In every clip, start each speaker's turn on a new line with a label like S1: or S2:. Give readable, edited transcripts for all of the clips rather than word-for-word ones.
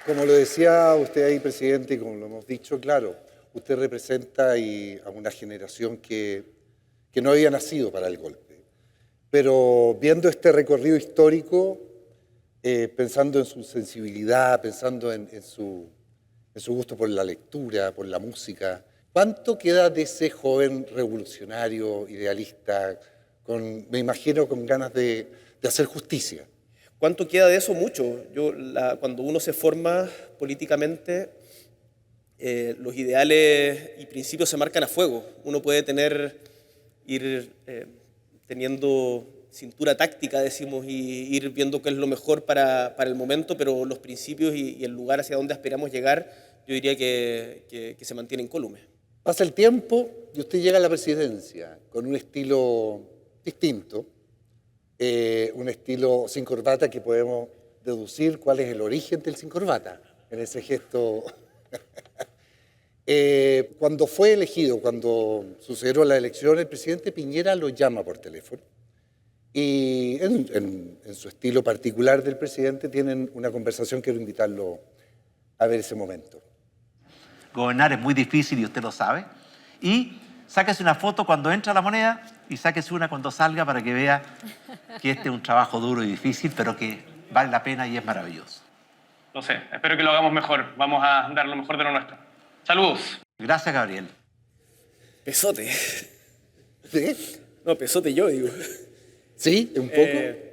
S1: Como lo decía usted ahí, presidente, y como lo hemos dicho, claro, usted representa a una generación que no había nacido para el golpe. Pero viendo este recorrido histórico, pensando en su sensibilidad, pensando en su gusto por la lectura, por la música, ¿cuánto queda de ese joven revolucionario, idealista, me imagino con ganas de hacer justicia?
S2: ¿Cuánto queda de eso? Mucho. Cuando uno se forma políticamente, los ideales y principios se marcan a fuego. Uno puede ir teniendo cintura táctica, decimos, y ir viendo qué es lo mejor para el momento, pero los principios y el lugar hacia donde aspiramos llegar, yo diría que se mantienen incólumes.
S1: Pasa el tiempo y usted llega a la presidencia con un estilo distinto, un estilo sin corbata que podemos deducir cuál es el origen del sin corbata, en ese gesto. Cuando fue elegido, cuando sucedió la elección, el presidente Piñera lo llama por teléfono y en su estilo particular del presidente tienen una conversación. Quiero invitarlo a ver ese momento.
S3: Gobernar es muy difícil y usted lo sabe. Y sáquese una foto cuando entra la moneda y sáquese una cuando salga para que vea que este es un trabajo duro y difícil, pero que vale la pena y es maravilloso.
S4: Lo sé, espero que lo hagamos mejor. Vamos a dar lo mejor de lo nuestro. Saludos.
S3: Gracias, Gabriel.
S2: Pesote.
S1: ¿Sí?
S2: No, pesote yo, digo.
S1: ¿Sí? ¿Un poco?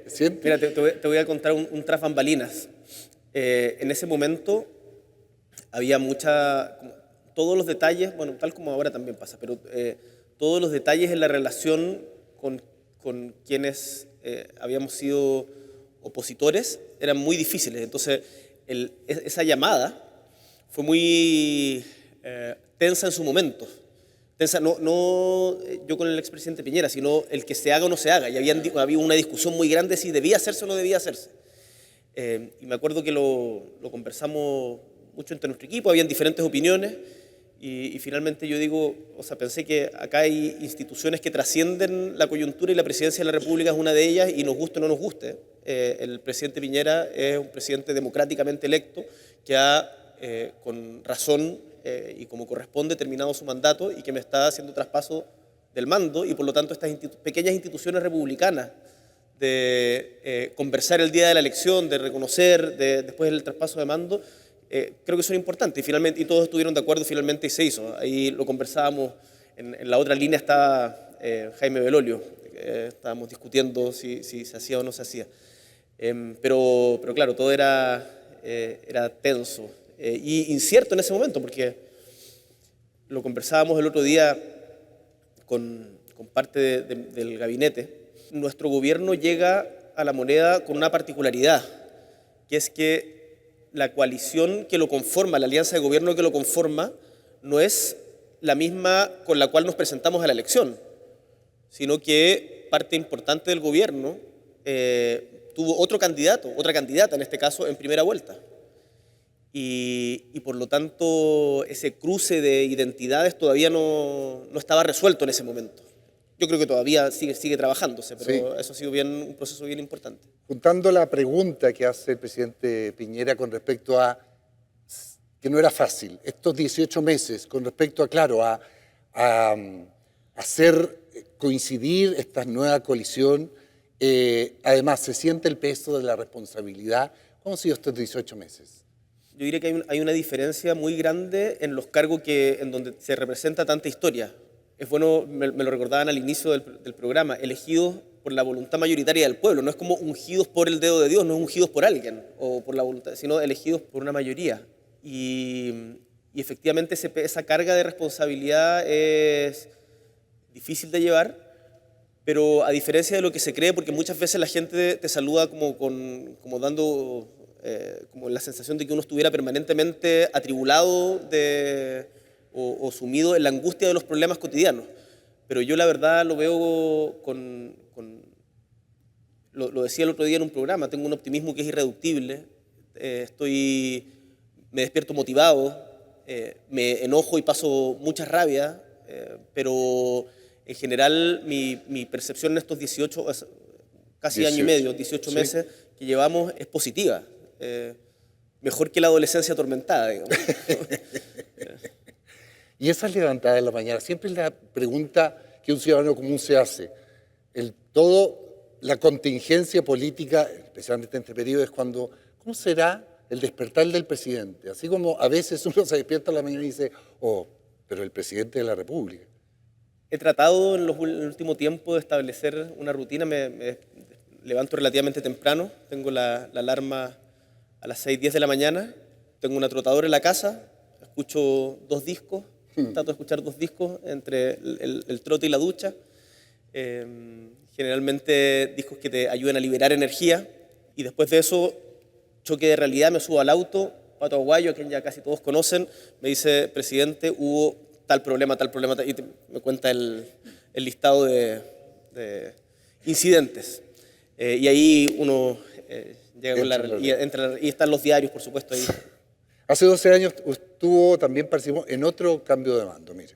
S1: ¿Siente?
S2: Mira, te voy a contar un tras bambalinas. En ese momento había todos los detalles, bueno, tal como ahora también pasa, pero todos los detalles en la relación con quienes habíamos sido opositores eran muy difíciles. Entonces, esa llamada fue muy tensa en su momento. Tensa, no yo con el expresidente Piñera, sino el que se haga o no se haga. Y había una discusión muy grande si debía hacerse o no debía hacerse. Y me acuerdo que lo conversamos mucho entre nuestro equipo, habían diferentes opiniones y finalmente yo digo, pensé que acá hay instituciones que trascienden la coyuntura y la presidencia de la República es una de ellas y nos guste o no nos guste. El presidente Piñera es un presidente democráticamente electo que ha, con razón y como corresponde, terminado su mandato y que me está haciendo traspaso del mando y por lo tanto estas pequeñas instituciones republicanas de conversar el día de la elección, de reconocer después del traspaso de mando, creo que son importantes y todos estuvieron de acuerdo finalmente y se hizo. Ahí lo conversábamos, en la otra línea está Jaime Belolio, estábamos discutiendo si se hacía o no se hacía. Pero claro, todo era tenso y incierto en ese momento porque lo conversábamos el otro día con parte del gabinete. Nuestro gobierno llega a la moneda con una particularidad, que es que la coalición que lo conforma, la alianza de gobierno que lo conforma, no es la misma con la cual nos presentamos a la elección, sino que parte importante del gobierno tuvo otro candidato, otra candidata en este caso, en primera vuelta. Y por lo tanto ese cruce de identidades todavía no estaba resuelto en ese momento. Yo creo que todavía sigue trabajándose, pero sí, eso ha sido un proceso bien importante.
S1: Juntando la pregunta que hace el presidente Piñera con respecto a que no era fácil, estos 18 meses, con respecto a hacer coincidir esta nueva coalición, además se siente el peso de la responsabilidad. ¿Cómo han sido estos 18 meses?
S2: Yo diría que hay una diferencia muy grande en los cargos en donde se representa tanta historia. Es bueno, me lo recordaban al inicio del programa, elegidos por la voluntad mayoritaria del pueblo. No es como ungidos por el dedo de Dios, no es ungidos por alguien o por la voluntad, sino elegidos por una mayoría. Y efectivamente esa carga de responsabilidad es difícil de llevar, pero a diferencia de lo que se cree, porque muchas veces la gente te saluda como dando como la sensación de que uno estuviera permanentemente atribulado o sumido en la angustia de los problemas cotidianos. Pero yo la verdad lo veo lo decía el otro día en un programa, tengo un optimismo que es irreductible, me despierto motivado, me enojo y paso mucha rabia, pero en general mi percepción en estos 18
S1: año y medio,
S2: 18 meses que llevamos es positiva. mejor que la adolescencia atormentada, digamos.
S1: Y esas levantadas en la mañana, siempre es la pregunta que un ciudadano común se hace. La contingencia política, especialmente en este periodo, es cuando, ¿cómo será el despertar del presidente? Así como a veces uno se despierta en la mañana y dice, oh, pero el presidente de la República.
S2: He tratado en el último tiempo de establecer una rutina, me levanto relativamente temprano, tengo la alarma a las 6:10 de la mañana, tengo una trotadora en la casa, escucho 2 discos, trato de escuchar 2 discos entre el trote y la ducha, generalmente discos que te ayuden a liberar energía, y después de eso, choque de realidad, me subo al auto, Pato Aguayo, a quien ya casi todos conocen, me dice, presidente, hubo tal problema, y me cuenta el listado de incidentes. Y ahí uno llega con y están los diarios, por supuesto, ahí.
S1: Hace 12 años también participó en otro cambio de mando, mire.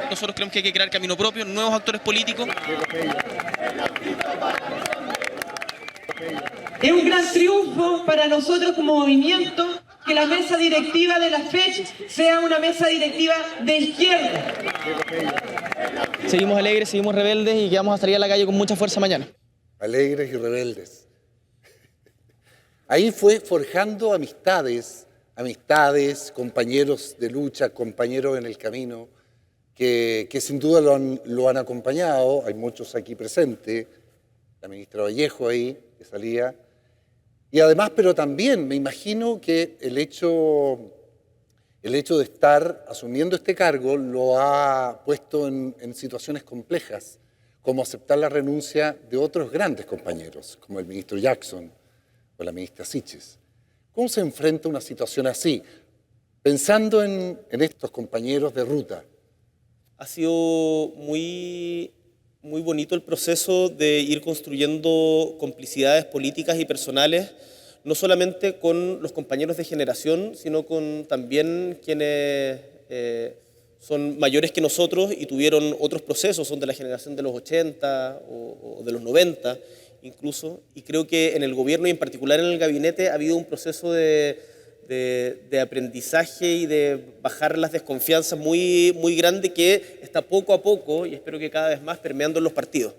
S5: Nosotros creemos que hay que crear camino propio, nuevos actores políticos.
S6: Es un gran triunfo para nosotros como movimiento que la mesa directiva de la FECH sea una mesa directiva de izquierda.
S5: Seguimos alegres, seguimos rebeldes y que vamos a salir a la calle con mucha fuerza mañana.
S1: Alegres y rebeldes. Ahí fue forjando amistades, compañeros de lucha, compañeros en el camino, que sin duda lo han acompañado. Hay muchos aquí presentes, la ministra Vallejo ahí, que salía. Y además, pero también me imagino que el hecho de estar asumiendo este cargo lo ha puesto en situaciones complejas, como aceptar la renuncia de otros grandes compañeros, como el ministro Jackson o la ministra Siches. ¿Cómo se enfrenta una situación así? Pensando en estos compañeros de ruta.
S2: Ha sido muy bonito el proceso de ir construyendo complicidades políticas y personales, no solamente con los compañeros de generación, sino con también quienes son mayores que nosotros y tuvieron otros procesos, son de la generación de los 80 o de los 90 incluso, y creo que en el gobierno y en particular en el gabinete ha habido un proceso de aprendizaje y de bajar las desconfianzas muy grande que está poco a poco, y espero que cada vez más, permeando en los partidos.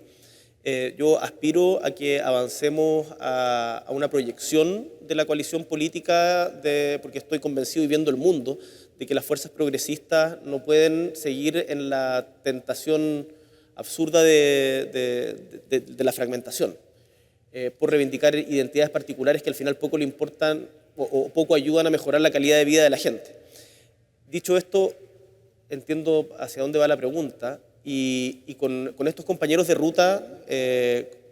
S2: Yo aspiro a que avancemos a una proyección de la coalición política, porque estoy convencido y viendo el mundo, de que las fuerzas progresistas no pueden seguir en la tentación absurda de la fragmentación, por reivindicar identidades particulares que al final poco le importan o poco ayudan a mejorar la calidad de vida de la gente. Dicho esto, entiendo hacia dónde va la pregunta, y con estos compañeros de ruta,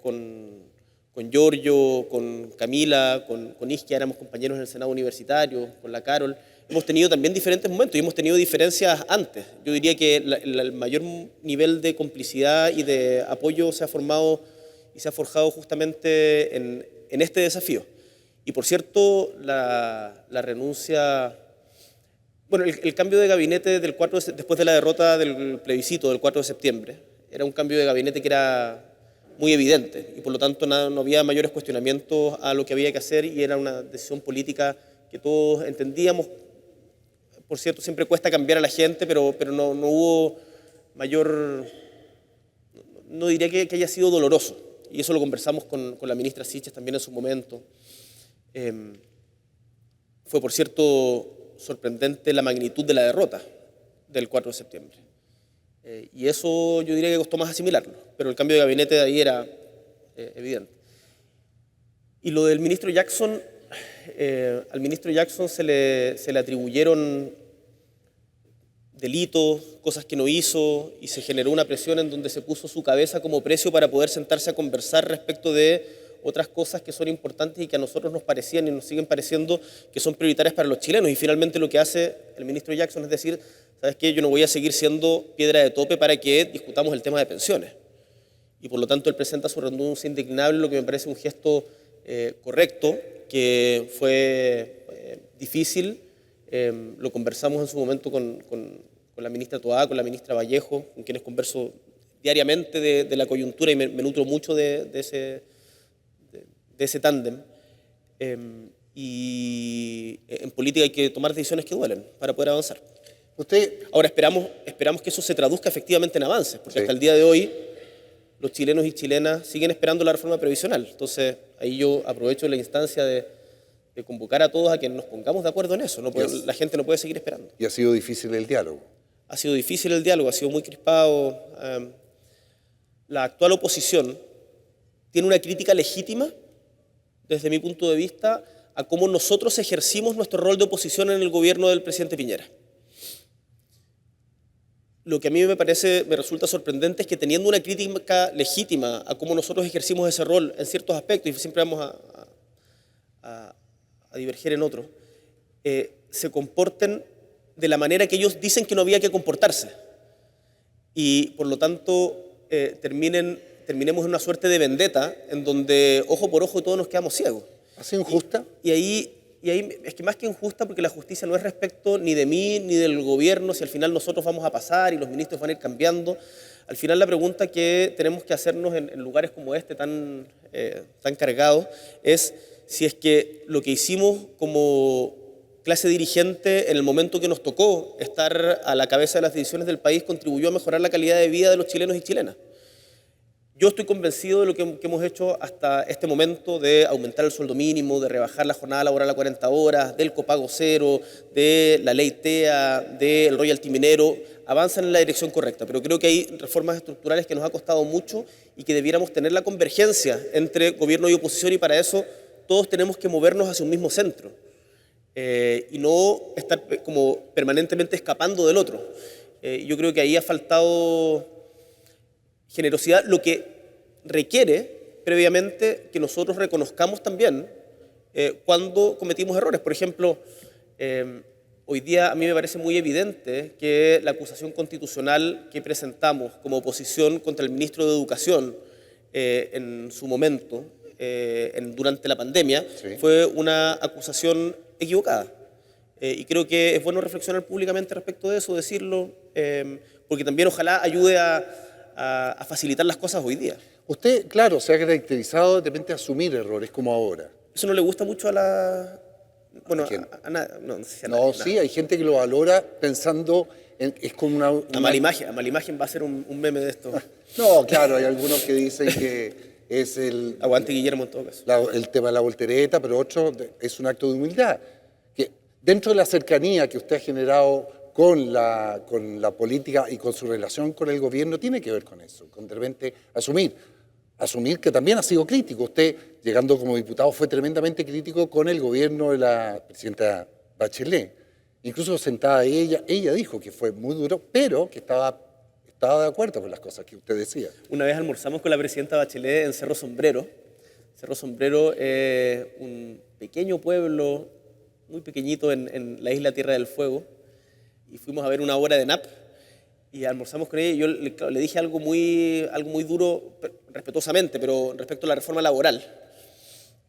S2: con Giorgio, con Camila, con Isquia, éramos compañeros en el Senado Universitario, con la Carol, hemos tenido también diferentes momentos y hemos tenido diferencias antes. Yo diría que el mayor nivel de complicidad y de apoyo se ha formado y se ha forjado justamente en este desafío. Y por cierto, la renuncia, bueno, el cambio de gabinete después de la derrota del plebiscito del 4 de septiembre, era un cambio de gabinete que era muy evidente y por lo tanto no había mayores cuestionamientos a lo que había que hacer y era una decisión política que todos entendíamos. Por cierto, siempre cuesta cambiar a la gente, pero no hubo mayor, no diría que haya sido doloroso, y eso lo conversamos con la ministra Siches también en su momento. Fue, por cierto, sorprendente la magnitud de la derrota del 4 de septiembre. Y eso yo diría que costó más asimilarlo, pero el cambio de gabinete de ahí era evidente. Y lo del ministro Jackson, al ministro Jackson se le atribuyeron delitos, cosas que no hizo, y se generó una presión en donde se puso su cabeza como precio para poder sentarse a conversar respecto de otras cosas que son importantes y que a nosotros nos parecían y nos siguen pareciendo que son prioritarias para los chilenos. Y finalmente lo que hace el ministro Jackson es decir, ¿sabes qué? Yo no voy a seguir siendo piedra de tope para que discutamos el tema de pensiones. Y por lo tanto él presenta su renuncia indignable, lo que me parece un gesto correcto, que fue difícil. Lo conversamos en su momento con la ministra Toá, con la ministra Vallejo, con quienes converso diariamente de la coyuntura y me nutro mucho de de ese tándem. Y en política hay que tomar decisiones que duelen para poder avanzar. Ahora esperamos que eso se traduzca efectivamente en avances, porque hasta el día de hoy los chilenos y chilenas siguen esperando la reforma previsional. Entonces ahí yo aprovecho la instancia de convocar a todos a que nos pongamos de acuerdo en eso. La gente no puede seguir esperando.
S1: Y ha sido difícil el diálogo.
S2: Ha sido difícil el diálogo, ha sido muy crispado. La actual oposición tiene una crítica legítima, desde mi punto de vista, a cómo nosotros ejercimos nuestro rol de oposición en el gobierno del presidente Piñera. Lo que a mí me resulta sorprendente es que teniendo una crítica legítima a cómo nosotros ejercimos ese rol en ciertos aspectos, y siempre vamos a diverger en otros, se comporten de la manera que ellos dicen que no había que comportarse. Y por lo tanto terminemos en una suerte de vendetta en donde ojo por ojo todos nos quedamos ciegos.
S1: ¿Ha sido injusta?
S2: Y ahí es que más que injusta, porque la justicia no es respecto ni de mí ni del gobierno, si al final nosotros vamos a pasar y los ministros van a ir cambiando. Al final la pregunta que tenemos que hacernos en lugares como este tan cargados es si es que lo que hicimos como clase dirigente en el momento que nos tocó estar a la cabeza de las decisiones del país contribuyó a mejorar la calidad de vida de los chilenos y chilenas. Yo estoy convencido de lo que hemos hecho hasta este momento, de aumentar el sueldo mínimo, de rebajar la jornada laboral a 40 horas, del copago cero, de la ley TEA, del royalty minero, avanzan en la dirección correcta. Pero creo que hay reformas estructurales que nos ha costado mucho y que debiéramos tener la convergencia entre gobierno y oposición, y para eso todos tenemos que movernos hacia un mismo centro y no estar como permanentemente escapando del otro. Yo creo que ahí ha faltado generosidad, lo que requiere previamente que nosotros reconozcamos también cuando cometimos errores. Por ejemplo, hoy día a mí me parece muy evidente que la acusación constitucional que presentamos como oposición contra el ministro de Educación en su momento, durante la pandemia, fue una acusación equivocada. Y creo que es bueno reflexionar públicamente respecto de eso, decirlo, porque también ojalá ayude a facilitar las cosas hoy día.
S1: Usted, claro, se ha caracterizado de repente a asumir errores como ahora.
S2: Eso no le gusta mucho a la... Bueno,
S1: no sé si a nadie, sí, hay gente que lo valora pensando en, es como una...
S2: A mala imagen va a ser un meme de esto.
S1: No, claro, hay algunos que dicen que es el...
S2: Aguante Guillermo en todo caso.
S1: El tema de la voltereta, pero otro es un acto de humildad. Que dentro de la cercanía que usted ha generado con la política y con su relación con el gobierno, tiene que ver con eso, con de repente asumir que también ha sido crítico. Usted, llegando como diputado, fue tremendamente crítico con el gobierno de la presidenta Bachelet. Incluso sentada ella dijo que fue muy duro, pero que estaba de acuerdo con las cosas que usted decía.
S2: Una vez almorzamos con la presidenta Bachelet en Cerro Sombrero. Cerro Sombrero es un pequeño pueblo, muy pequeñito en la isla Tierra del Fuego, y fuimos a ver una obra de NAP y almorzamos con ella, y yo le dije algo muy duro, respetuosamente, pero respecto a la reforma laboral.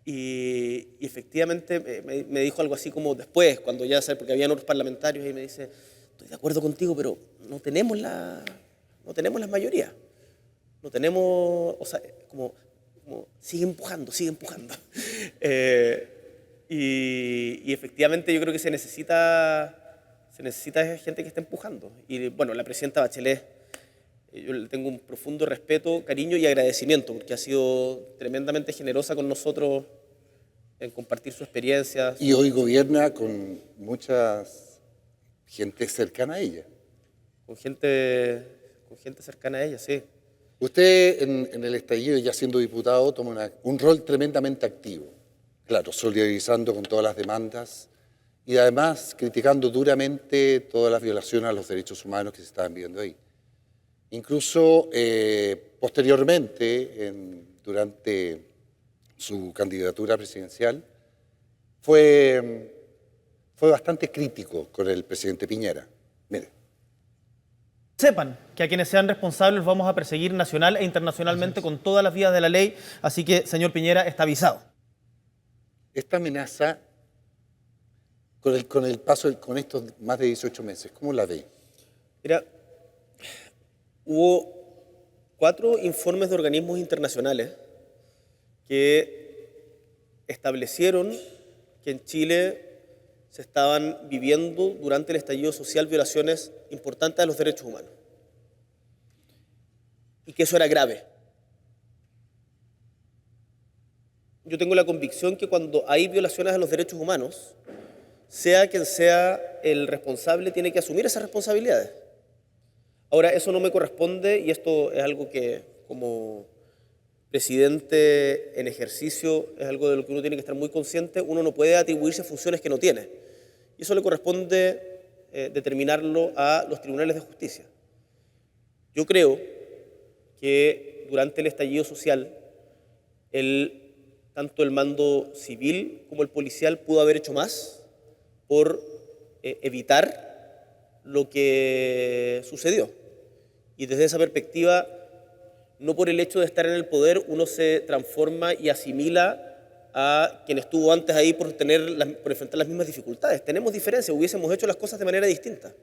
S2: Y efectivamente me dijo algo así como después, cuando ya sabes, porque habían otros parlamentarios, y me dice, estoy de acuerdo contigo, pero no tenemos las mayorías. No tenemos, o sea, como sigue empujando. Y efectivamente yo creo que se necesita gente que esté empujando. Y bueno, la presidenta Bachelet, yo le tengo un profundo respeto, cariño y agradecimiento, porque ha sido tremendamente generosa con nosotros en compartir su experiencia.
S1: Y hoy gobierna con mucha gente cercana a ella.
S2: Con gente cercana a ella, sí.
S1: Usted en el estallido, ya siendo diputado, toma un rol tremendamente activo. Claro, solidarizando con todas las demandas y además criticando duramente todas las violaciones a los derechos humanos que se estaban viendo ahí. Incluso posteriormente, durante su candidatura presidencial, fue bastante crítico con el presidente Piñera. Mire.
S5: Sepan que a quienes sean responsables los vamos a perseguir nacional e internacionalmente con todas las vías de la ley, así que, señor Piñera, está avisado.
S1: Esta amenaza, con el paso, con estos más de 18 meses, ¿cómo la ve?
S2: Mira, hubo 4 informes de organismos internacionales que establecieron que en Chile se estaban viviendo durante el estallido social violaciones importantes a los derechos humanos y que eso era grave. Yo tengo la convicción que cuando hay violaciones a los derechos humanos, sea quien sea el responsable, tiene que asumir esas responsabilidades. Ahora, eso no me corresponde y esto es algo que como presidente en ejercicio es algo de lo que uno tiene que estar muy consciente. Uno no puede atribuirse funciones que no tiene. Y eso le corresponde determinarlo a los tribunales de justicia. Yo creo que durante el estallido social, tanto el mando civil como el policial pudo haber hecho más por evitar lo que sucedió. Y desde esa perspectiva, no por el hecho de estar en el poder uno se transforma y asimila a quien estuvo antes ahí por enfrentar las mismas dificultades. Tenemos diferencias, hubiésemos hecho las cosas de manera distinta.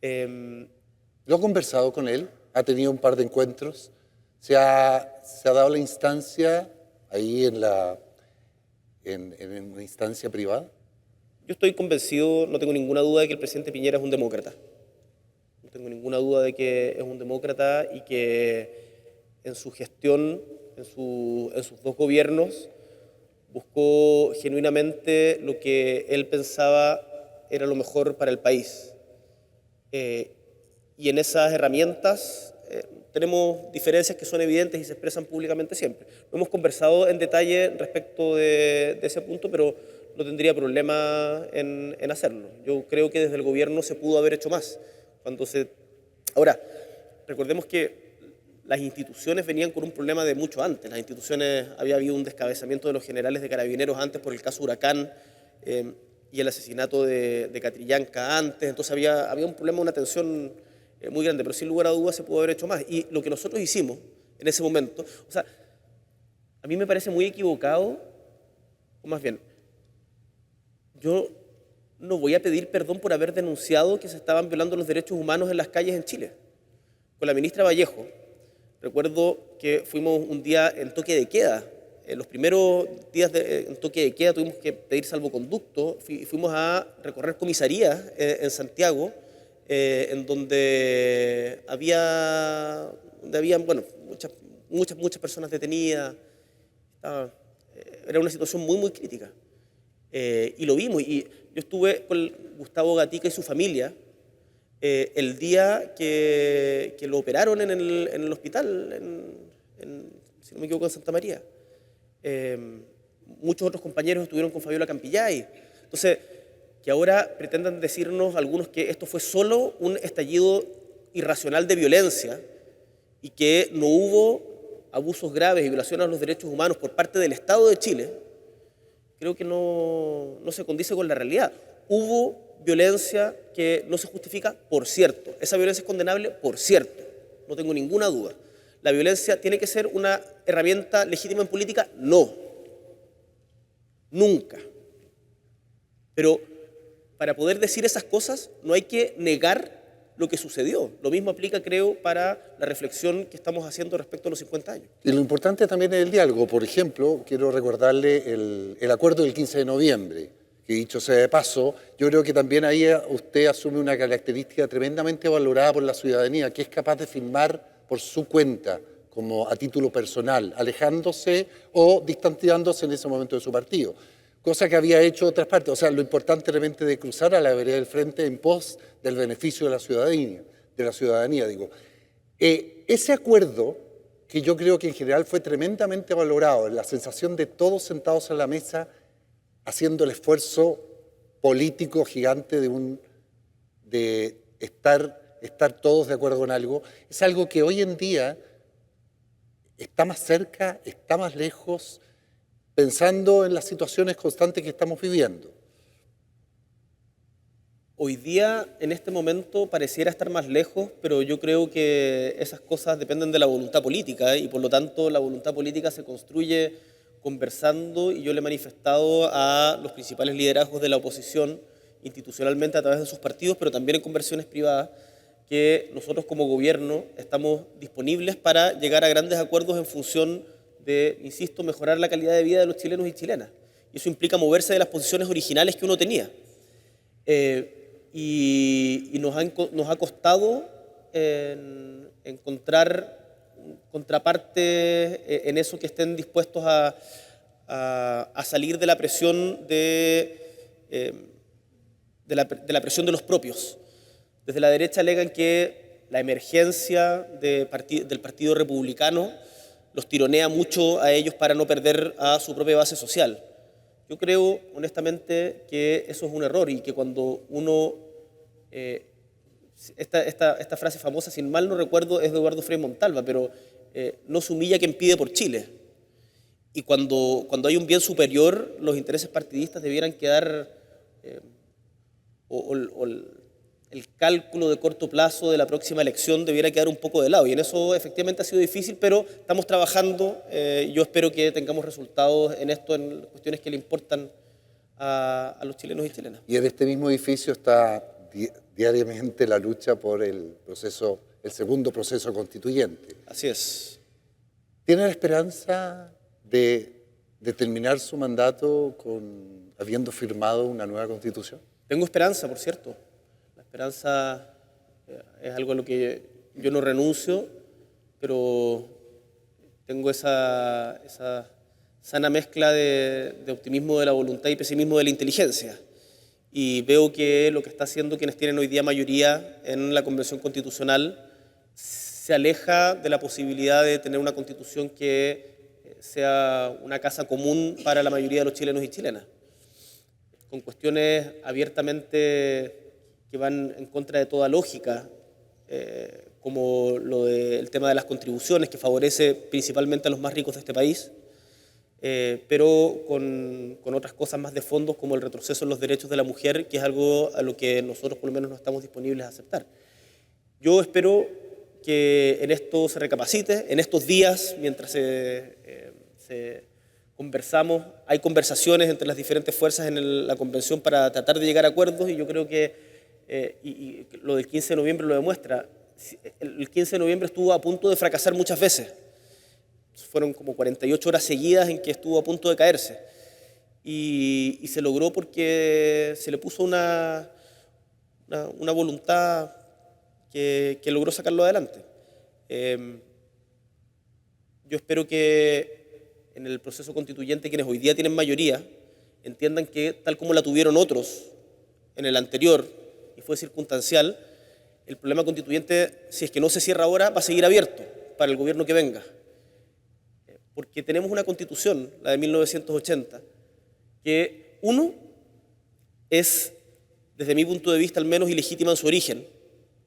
S1: ¿Lo ha conversado con él? ¿Ha tenido un par de encuentros? ¿Se ha dado la instancia ahí en una instancia privada?
S2: Yo estoy convencido, no tengo ninguna duda de que el presidente Piñera es un demócrata. No tengo ninguna duda de que es un demócrata y que en su gestión, en sus dos gobiernos, buscó genuinamente lo que él pensaba era lo mejor para el país. Y en esas herramientas tenemos diferencias que son evidentes y se expresan públicamente siempre. No hemos conversado en detalle respecto de ese punto, pero no tendría problema en hacerlo. Yo creo que desde el gobierno se pudo haber hecho más. Ahora, recordemos que las instituciones venían con un problema de mucho antes. Las instituciones, había habido un descabezamiento de los generales de Carabineros antes por el caso Huracán y el asesinato de Catrillanca antes. Entonces había un problema, una tensión muy grande, pero sin lugar a dudas se pudo haber hecho más. Y lo que nosotros hicimos en ese momento, o sea, a mí me parece muy equivocado, o más bien, yo no voy a pedir perdón por haber denunciado que se estaban violando los derechos humanos en las calles en Chile. Con la ministra Vallejo, recuerdo que fuimos un día en toque de queda. En los primeros días en toque de queda tuvimos que pedir salvoconducto. Fuimos a recorrer comisarías en Santiago, en donde habían bueno, muchas personas detenidas. Era una situación muy, muy crítica. Y lo vimos. Y yo estuve con Gustavo Gatica y su familia el día que lo operaron en el hospital, si no me equivoco, en Santa María. Muchos otros compañeros estuvieron con Fabiola Campillay. Entonces, que ahora pretendan decirnos algunos que esto fue solo un estallido irracional de violencia y que no hubo abusos graves y violaciones a los derechos humanos por parte del Estado de Chile, creo que no se condice con la realidad. Hubo violencia que no se justifica, por cierto. Esa violencia es condenable, por cierto. No tengo ninguna duda. ¿La violencia tiene que ser una herramienta legítima en política? No. Nunca. Pero para poder decir esas cosas no hay que negar lo que sucedió. Lo mismo aplica, creo, para la reflexión que estamos haciendo respecto a los 50 años.
S1: Y lo importante también es el diálogo. Por ejemplo, quiero recordarle el acuerdo del 15 de noviembre, que dicho sea de paso, yo creo que también ahí usted asume una característica tremendamente valorada por la ciudadanía, que es capaz de firmar por su cuenta, como a título personal, alejándose o distanciándose en ese momento de su partido. Cosa que había hecho otras partes. O sea, lo importante realmente de cruzar a la vereda del frente en pos del beneficio de la ciudadanía, digo. Ese acuerdo, que yo creo que en general fue tremendamente valorado, la sensación de todos sentados a la mesa haciendo el esfuerzo político gigante de estar todos de acuerdo en algo, es algo que hoy en día está más cerca, está más lejos, pensando en las situaciones constantes que estamos viviendo.
S2: Hoy día, en este momento, pareciera estar más lejos, pero yo creo que esas cosas dependen de la voluntad política y por lo tanto la voluntad política se construye conversando y yo le he manifestado a los principales liderazgos de la oposición institucionalmente a través de sus partidos, pero también en conversaciones privadas, que nosotros como gobierno estamos disponibles para llegar a grandes acuerdos en función de, insisto, mejorar la calidad de vida de los chilenos y chilenas. Y eso implica moverse de las posiciones originales que uno tenía. Y nos ha costado encontrar contrapartes en eso, que estén dispuestos a salir de la presión de la presión de los propios. Desde la derecha alegan que la emergencia del Partido Republicano los tironea mucho a ellos para no perder a su propia base social. Yo creo, honestamente, que eso es un error y que cuando uno... esta frase famosa, si mal no recuerdo, es de Eduardo Frei Montalva, pero no se humilla quien pide por Chile. Y cuando hay un bien superior, los intereses partidistas debieran quedar... el cálculo de corto plazo de la próxima elección debiera quedar un poco de lado. Y en eso efectivamente ha sido difícil, pero estamos trabajando. Yo espero que tengamos resultados en esto, en cuestiones que le importan a los chilenos y chilenas.
S1: Y en este mismo edificio está diariamente la lucha por el segundo proceso constituyente.
S2: Así es.
S1: ¿Tiene la esperanza de terminar su mandato habiendo firmado una nueva constitución?
S2: Tengo esperanza, por cierto. La esperanza es algo a lo que yo no renuncio, pero tengo esa sana mezcla de optimismo de la voluntad y pesimismo de la inteligencia. Y veo que lo que está haciendo quienes tienen hoy día mayoría en la Convención Constitucional se aleja de la posibilidad de tener una constitución que sea una casa común para la mayoría de los chilenos y chilenas, con cuestiones abiertamente que van en contra de toda lógica, como lo del tema de las contribuciones, que favorece principalmente a los más ricos de este país, pero con otras cosas más de fondo, como el retroceso en los derechos de la mujer, que es algo a lo que nosotros por lo menos no estamos disponibles a aceptar. Yo espero que en esto se recapacite, en estos días, mientras conversamos, hay conversaciones entre las diferentes fuerzas en la convención para tratar de llegar a acuerdos, y yo creo que y lo del 15 de noviembre lo demuestra. El 15 de noviembre estuvo a punto de fracasar muchas veces. Fueron como 48 horas seguidas en que estuvo a punto de caerse. Y se logró porque se le puso una voluntad que logró sacarlo adelante. Yo espero que en el proceso constituyente quienes hoy día tienen mayoría entiendan que, tal como la tuvieron otros en el anterior y fue circunstancial, el problema constituyente, si es que no se cierra ahora, va a seguir abierto para el gobierno que venga. Porque tenemos una constitución, la de 1980, que, uno, es, desde mi punto de vista al menos, ilegítima en su origen.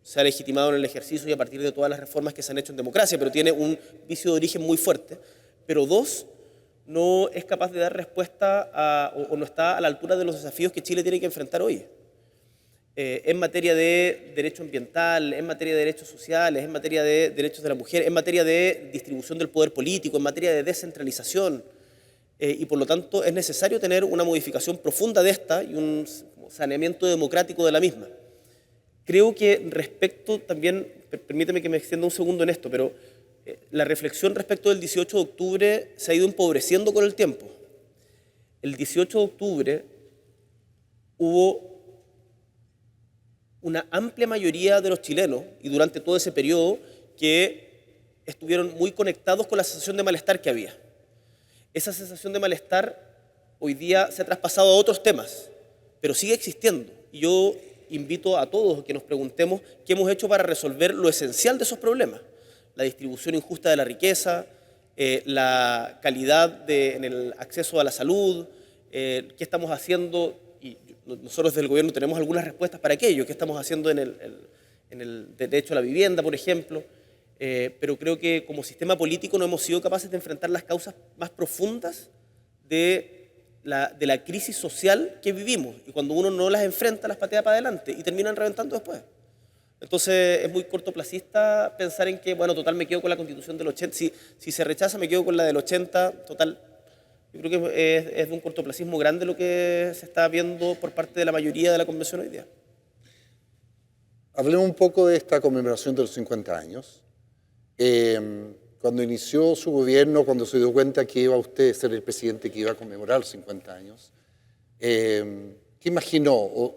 S2: Se ha legitimado en el ejercicio y a partir de todas las reformas que se han hecho en democracia, pero tiene un vicio de origen muy fuerte. Pero dos, no es capaz de dar respuesta o no está a la altura de los desafíos que Chile tiene que enfrentar hoy. En materia de derecho ambiental, en materia de derechos sociales, en materia de derechos de la mujer, en materia de distribución del poder político, en materia de descentralización. Y por lo tanto es necesario tener una modificación profunda de esta y un saneamiento democrático de la misma. Creo que respecto también, permíteme que me extienda un segundo en esto, pero la reflexión respecto del 18 de octubre se ha ido empobreciendo con el tiempo. El 18 de octubre hubo una amplia mayoría de los chilenos, y durante todo ese periodo, que estuvieron muy conectados con la sensación de malestar que había. Esa sensación de malestar hoy día se ha traspasado a otros temas, pero sigue existiendo. Y yo invito a todos a que nos preguntemos qué hemos hecho para resolver lo esencial de esos problemas. La distribución injusta de la riqueza, la calidad en el acceso a la salud, qué estamos haciendo, y nosotros desde el gobierno tenemos algunas respuestas para aquello, qué estamos haciendo en el derecho a la vivienda, por ejemplo, pero creo que como sistema político no hemos sido capaces de enfrentar las causas más profundas de la crisis social que vivimos, y cuando uno no las enfrenta, las patea para adelante y terminan reventando después. Entonces es muy cortoplacista pensar en que, bueno, total, me quedo con la Constitución del 80, si se rechaza me quedo con la del 80, total. Yo creo que es de un cortoplacismo grande lo que se está viendo por parte de la mayoría de la Convención hoy día.
S1: Hablemos un poco de esta conmemoración de los 50 años. cuando inició su gobierno, cuando se dio cuenta que iba usted a ser el presidente que iba a conmemorar los 50 años, ¿qué imaginó?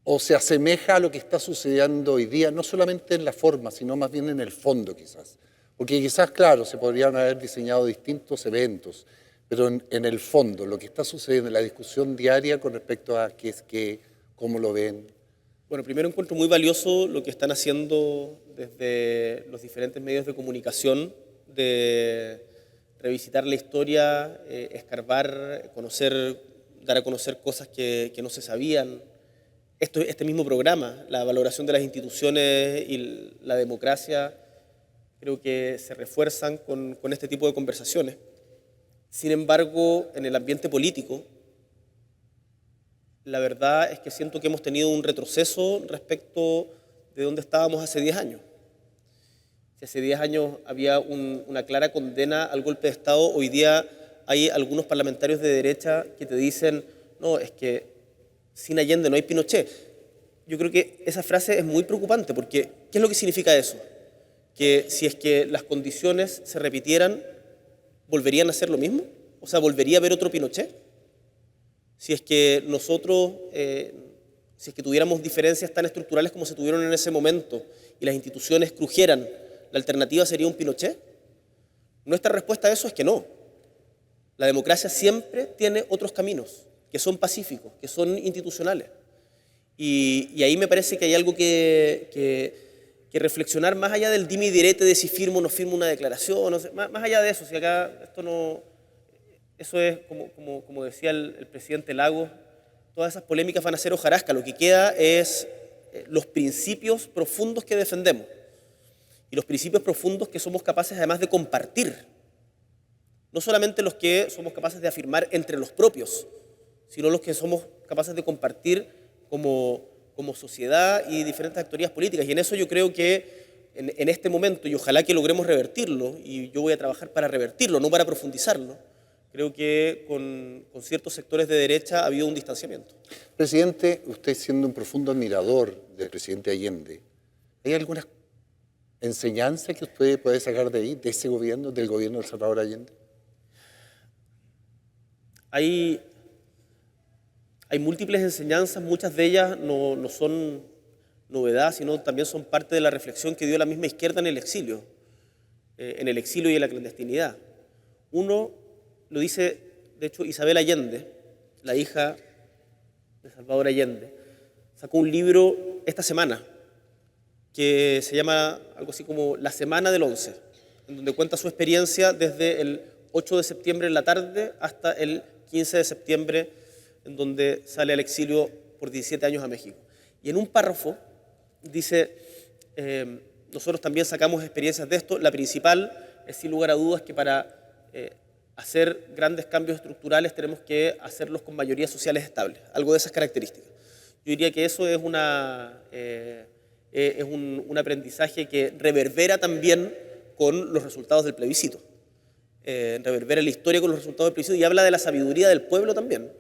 S1: ¿O se asemeja a lo que está sucediendo hoy día, no solamente en la forma, sino más bien en el fondo quizás? Porque quizás, claro, se podrían haber diseñado distintos eventos, pero en el fondo, lo que está sucediendo en la discusión diaria con respecto a qué es qué, cómo lo ven.
S2: Bueno, primero encuentro muy valioso lo que están haciendo desde los diferentes medios de comunicación, de revisitar la historia, escarbar, conocer, dar a conocer cosas que no se sabían. Este mismo programa, la valoración de las instituciones y la democracia, creo que se refuerzan con este tipo de conversaciones. Sin embargo, en el ambiente político, la verdad es que siento que hemos tenido un retroceso respecto de donde estábamos hace 10 años. Si hace 10 años había una clara condena al golpe de Estado, hoy día hay algunos parlamentarios de derecha que te dicen, no, es que sin Allende no hay Pinochet. Yo creo que esa frase es muy preocupante, porque ¿qué es lo que significa eso? Que si es que las condiciones se repitieran, ¿volverían a ser lo mismo? O sea, ¿volvería a haber otro Pinochet? Si es que nosotros, si es que tuviéramos diferencias tan estructurales como se tuvieron en ese momento y las instituciones crujieran, ¿la alternativa sería un Pinochet? Nuestra respuesta a eso es que no. La democracia siempre tiene otros caminos, que son pacíficos, que son institucionales. Y ahí me parece que hay algo que reflexionar más allá del dime y direte de si firmo o no firmo una declaración, no sé, más allá de eso, si acá esto no... Eso es, como decía el presidente Lagos, todas esas polémicas van a ser hojarasca, lo que queda es los principios profundos que defendemos y los principios profundos que somos capaces además de compartir, no solamente los que somos capaces de afirmar entre los propios, sino los que somos capaces de compartir como sociedad y diferentes actorías políticas. Y en eso yo creo que en este momento, y ojalá que logremos revertirlo, y yo voy a trabajar para revertirlo, no para profundizarlo, creo que con ciertos sectores de derecha ha habido un distanciamiento.
S1: Presidente, usted siendo un profundo admirador del presidente Allende, ¿hay algunas enseñanzas que usted puede sacar de ahí, de ese gobierno, del gobierno de Salvador Allende?
S2: Hay múltiples enseñanzas, muchas de ellas no son novedad, sino también son parte de la reflexión que dio la misma izquierda en el exilio y en la clandestinidad. Uno, lo dice, de hecho, Isabel Allende, la hija de Salvador Allende, sacó un libro esta semana que se llama algo así como La Semana del 11, en donde cuenta su experiencia desde el 8 de septiembre en la tarde hasta el 15 de septiembre, en donde sale al exilio por 17 años a México. Y en un párrafo dice, nosotros también sacamos experiencias de esto, la principal es sin lugar a dudas que para hacer grandes cambios estructurales tenemos que hacerlos con mayorías sociales estables, algo de esas características. Yo diría que eso es un aprendizaje que reverbera también con los resultados del plebiscito. Reverbera la historia con los resultados del plebiscito y habla de la sabiduría del pueblo también.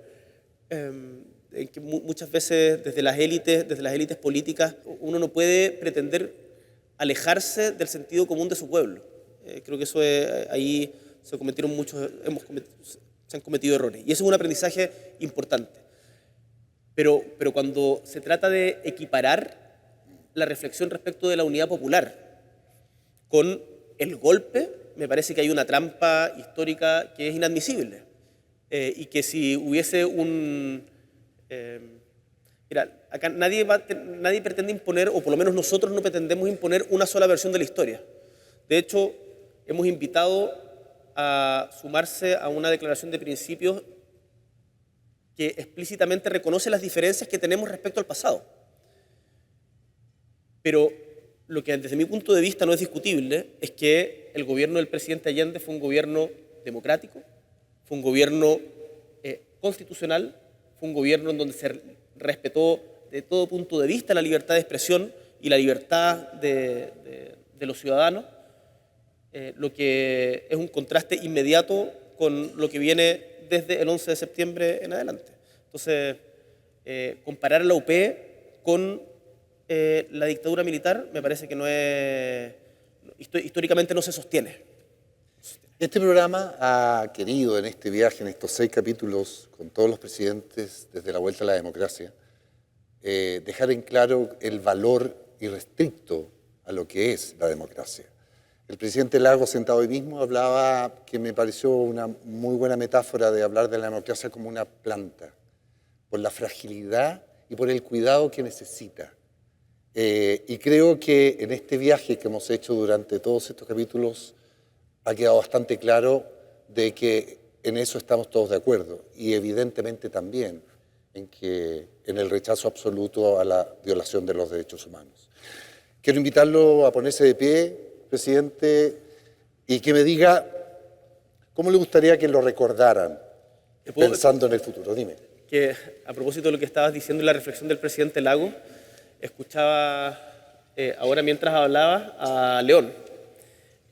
S2: Que muchas veces desde las élites políticas uno no puede pretender alejarse del sentido común de su pueblo. Creo que eso ahí se han cometido errores. Y eso es un aprendizaje importante. Pero cuando se trata de equiparar la reflexión respecto de la unidad popular con el golpe, me parece que hay una trampa histórica que es inadmisible. Y que si hubiese mira, acá nadie pretende imponer, o por lo menos nosotros no pretendemos imponer una sola versión de la historia. De hecho, hemos invitado a sumarse a una declaración de principios que explícitamente reconoce las diferencias que tenemos respecto al pasado. Pero lo que desde mi punto de vista no es discutible es que el gobierno del presidente Allende fue un gobierno democrático, fue un gobierno constitucional, fue un gobierno en donde se respetó de todo punto de vista la libertad de expresión y la libertad de los ciudadanos, lo que es un contraste inmediato con lo que viene desde el 11 de septiembre en adelante. Entonces, comparar a la UP con la dictadura militar me parece que no históricamente no se sostiene.
S1: Este programa ha querido en este viaje, en estos 6 capítulos, con todos los presidentes desde la vuelta a la democracia, dejar en claro el valor irrestricto a lo que es la democracia. El presidente Lagos, sentado hoy mismo, hablaba, que me pareció una muy buena metáfora de hablar de la democracia como una planta, por la fragilidad y por el cuidado que necesita. Y creo que en este viaje que hemos hecho durante todos estos capítulos ha quedado bastante claro de que en eso estamos todos de acuerdo, y evidentemente también en el rechazo absoluto a la violación de los derechos humanos. Quiero invitarlo a ponerse de pie, presidente, y que me diga cómo le gustaría que lo recordaran pensando en el futuro. Dime.
S2: Que a propósito de lo que estabas diciendo y la reflexión del presidente Lagos, escuchaba ahora mientras hablaba a León,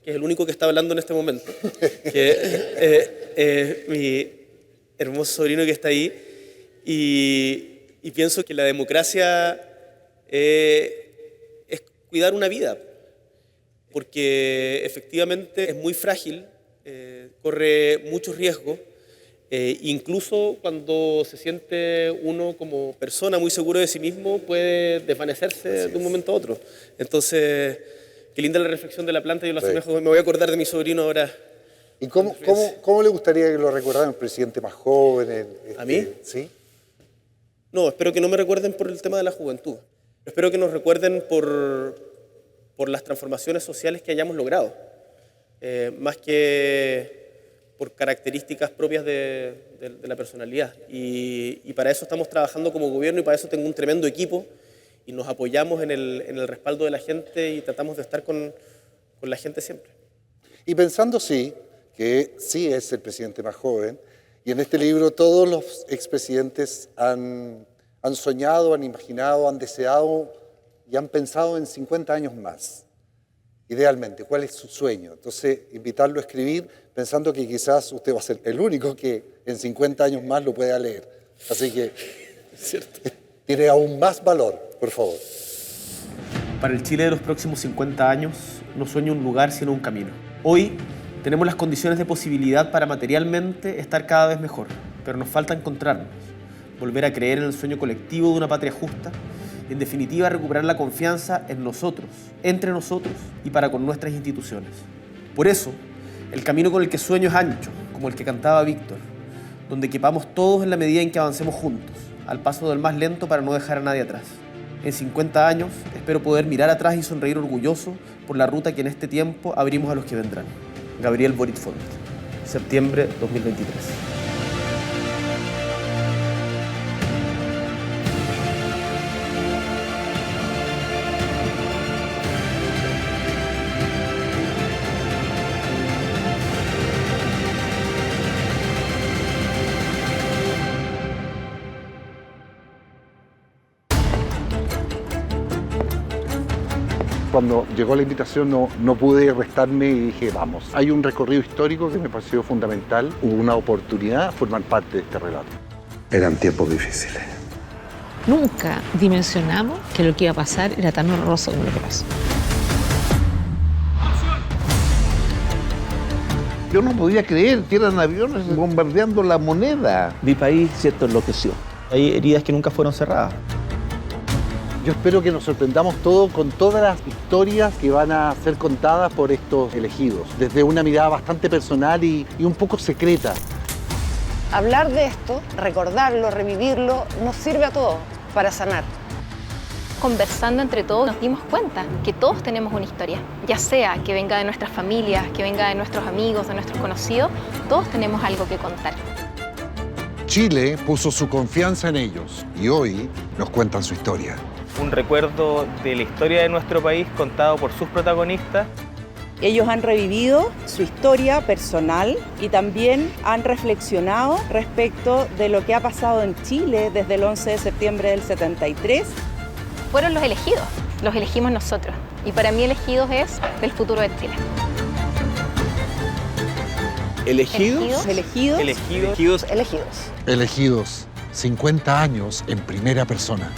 S2: que es el único que está hablando en este momento, que mi hermoso sobrino que está ahí, y pienso que la democracia es cuidar una vida, porque efectivamente es muy frágil, corre muchos riesgos, incluso cuando se siente uno como persona muy seguro de sí mismo, puede desvanecerse de un momento a otro. Entonces, qué linda la reflexión de la planta, yo lo asemejo, me voy a acordar de mi sobrino ahora.
S1: ¿Y cómo le gustaría que lo recordaran? ¿El presidente más joven?
S2: ¿A mí?
S1: ¿Sí?
S2: No, espero que no me recuerden por el tema de la juventud. Espero que nos recuerden por las transformaciones sociales que hayamos logrado, más que por características propias de la personalidad. Y para eso estamos trabajando como gobierno, y para eso tengo un tremendo equipo, y nos apoyamos en el respaldo de la gente y tratamos de estar con la gente siempre.
S1: Y pensando que sí es el presidente más joven, y en este libro todos los expresidentes han soñado, han imaginado, han deseado y han pensado en 50 años más. Idealmente, ¿cuál es su sueño? Entonces, invitarlo a escribir pensando que quizás usted va a ser el único que en 50 años más lo pueda leer. Así que tiene aún más valor, por favor.
S2: Para el Chile de los próximos 50 años, no sueño un lugar sino un camino. Hoy tenemos las condiciones de posibilidad para materialmente estar cada vez mejor, pero nos falta encontrarnos, volver a creer en el sueño colectivo de una patria justa, y en definitiva recuperar la confianza en nosotros, entre nosotros y para con nuestras instituciones. Por eso, el camino con el que sueño es ancho, como el que cantaba Víctor, donde quepamos todos en la medida en que avancemos juntos, al paso del más lento para no dejar a nadie atrás. En 50 años espero poder mirar atrás y sonreír orgulloso por la ruta que en este tiempo abrimos a los que vendrán. Gabriel Boric Font, septiembre 2023.
S1: Cuando llegó la invitación no pude restarme y dije, vamos. Hay un recorrido histórico que me pareció fundamental. Hubo una oportunidad de formar parte de este relato.
S7: Eran tiempos difíciles.
S8: Nunca dimensionamos que lo que iba a pasar era tan horroroso como lo que pasó.
S7: Yo no podía creer que eran aviones bombardeando la moneda.
S9: Mi país, cierto, enloqueció. Hay heridas que nunca fueron cerradas.
S1: Yo espero que nos sorprendamos todos con todas las historias que van a ser contadas por estos elegidos, desde una mirada bastante personal y un poco secreta.
S10: Hablar de esto, recordarlo, revivirlo, nos sirve a todos para sanar.
S11: Conversando entre todos nos dimos cuenta que todos tenemos una historia, ya sea que venga de nuestras familias, que venga de nuestros amigos, de nuestros conocidos, todos tenemos algo que contar.
S1: Chile puso su confianza en ellos y hoy nos cuentan su historia.
S9: Un recuerdo de la historia de nuestro país contado por sus protagonistas.
S10: Ellos han revivido su historia personal y también han reflexionado respecto de lo que ha pasado en Chile desde el 11 de septiembre del 73.
S11: Fueron los elegidos, los elegimos nosotros. Y para mí elegidos es el futuro de Chile.
S9: ¿Elegidos?
S10: Elegidos.
S9: Elegidos.
S10: Elegidos.
S1: Elegidos, 50 años en primera persona.